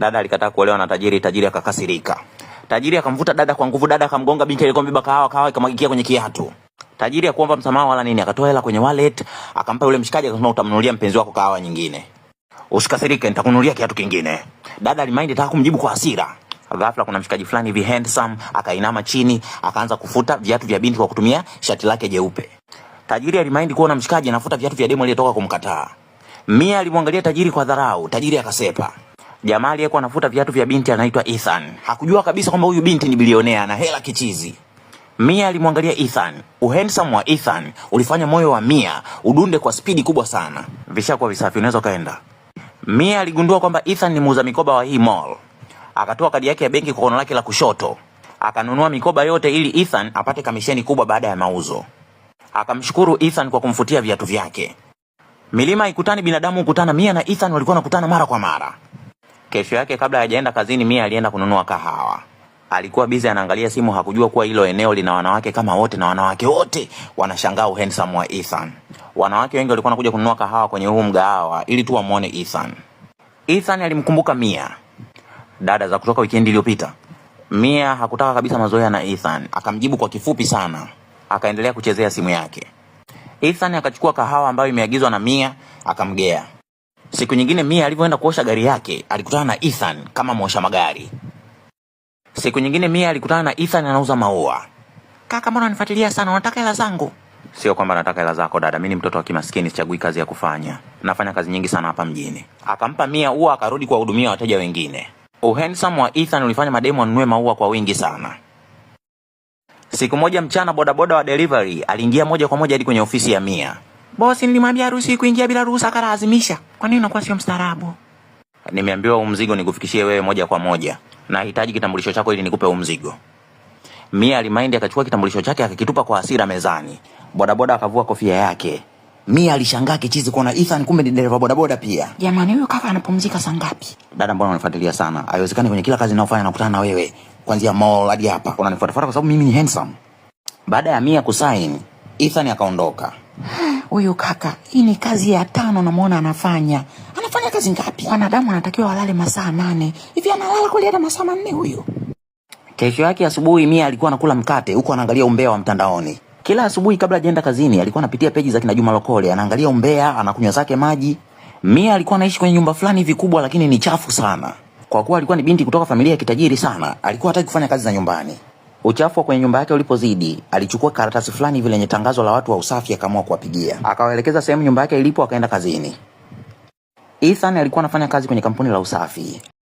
Dada alikataa kuolewa na tajiri, tajiri akakasirika. Tajiri akamvuta dada kwa nguvu, dada akamgonga binti aliyekuwa mbeba kahawa ikamwagikia kwenye kiatu. Tajiri hakuomba msamaha wala nini, akatoa hela kwenye wallet, akampa yule mshikaji, akasema utamnunulia mpenzi wako kahawa nyingine. Usikasirike, nitakununulia kiatu kingine. Dada alimaindi ataka kumjibu kwa hasira. Ghafla kuna mshikaji fulani hivi handsome akainama chini, akaanza kufuta viatu vya binti kwa kutumia shati lake jeupe. Tajiri alimaindi kuona mshikaji anafuta viatu vya demo aliyetoka kumkataa. Mia alimwangalia tajiri kwa dharau, tajiri akasepa. Jamaa aliyekuwa anafuta viatu vya binti anaitwa Ethan. Hakujua kabisa kwamba huyu binti ni bilionea na hela kichizi. Mia alimwangalia Ethan. Uhandsome wa Ethan ulifanya moyo wa Mia udunde kwa spidi kubwa sana. Vishakuwa visafi, unaweza kaenda. Mia aligundua kwamba Ethan ni muuza mikoba wa hii mall. Akatoa kadi yake ya benki kwa kono lake la kushoto. Akanunua mikoba yote ili Ethan apate kamisheni kubwa baada ya mauzo. Akamshukuru Ethan kwa kumfutia viatu vyake. Milima ikutani, binadamu hukutana. Mia na Ethan walikuwa wanakutana mara kwa mara. Kesho yake kabla hajaenda kazini, Mia alienda kununua kahawa. Alikuwa busy anaangalia simu, hakujua kuwa hilo eneo lina wanawake kama wote na wanawake wote wanashangaa uhandsome wa Ethan. Wanawake wengi walikuwa wanakuja kununua kahawa kwenye huu mgahawa ili tu wamuone Ethan. Ethan alimkumbuka Mia. Dada za kutoka weekend iliyopita. Mia hakutaka kabisa mazoea na Ethan, akamjibu kwa kifupi sana. Akaendelea kuchezea simu yake. Ethan akachukua kahawa ambayo imeagizwa na Mia, akamgea. Siku nyingine Mia alivyoenda kuosha gari yake, alikutana na Ethan kama mwosha magari. Siku nyingine Mia alikutana na Ethan anauza maua. Kaka, mbona unanifuatilia sana? Unataka hela zangu? Sio kwamba nataka hela zako dada, mimi ni mtoto wa kimaskini, sichagui kazi ya kufanya. Nafanya kazi nyingi sana hapa mjini. Akampa Mia ua, akarudi kuwahudumia wateja wengine. Uhandsome wa Ethan ulifanya mademu wanunue maua kwa wingi sana. Siku moja mchana, bodaboda wa delivery aliingia moja kwa moja hadi kwenye ofisi ya Mia. Bosi, nilimwambia haruhusi kuingia bila ruhusa, akalazimisha. Kwa nini unakuwa sio mstaarabu? Nimeambiwa huu mzigo nikufikishie wewe moja kwa moja. Nahitaji kitambulisho chako ili nikupe huu mzigo. Mia alimaindi, akachukua kitambulisho chake akakitupa kwa hasira mezani. Bodaboda akavua kofia yake. Mia alishangaa kichizi kuona Ethan kumbe ni dereva bodaboda pia. Jamani, huyu kaka anapumzika saa ngapi? Dada, mbona unanifuatilia sana? Haiwezekani, kwenye kila kazi ninayofanya nakutana na wewe. Kuanzia mall hadi hapa unanifuatafuata kwa sababu mimi ni handsome. Baada ya Mia kusaini, Ethan akaondoka. Huyu kaka, hii ni kazi ya 5 namuona anafanya. Anafanya kazi ngapi? Wanadamu wanatakiwa walale masaa 8. Hivi analala kweli hata masaa 4 huyu? Kesho yake asubuhi Mia alikuwa anakula mkate huko anaangalia umbea wa mtandaoni. Kila asubuhi kabla hajaenda kazini alikuwa anapitia peji za kina Juma Lokole, anaangalia umbea, anakunywa zake maji. Mia alikuwa anaishi kwenye nyumba fulani hivi kubwa lakini ni chafu sana. Kwa kuwa alikuwa ni binti kutoka familia ya kitajiri sana, alikuwa hataki kufanya kazi za nyumbani. Uchafu wa kwenye nyumba yake ulipozidi, alichukua karatasi fulani hivi lenye tangazo la watu wa usafi, akaamua kuwapigia. Akawaelekeza sehemu nyumba yake ilipo, akaenda kazini. Ethan alikuwa anafanya kazi kwenye kampuni la usafi.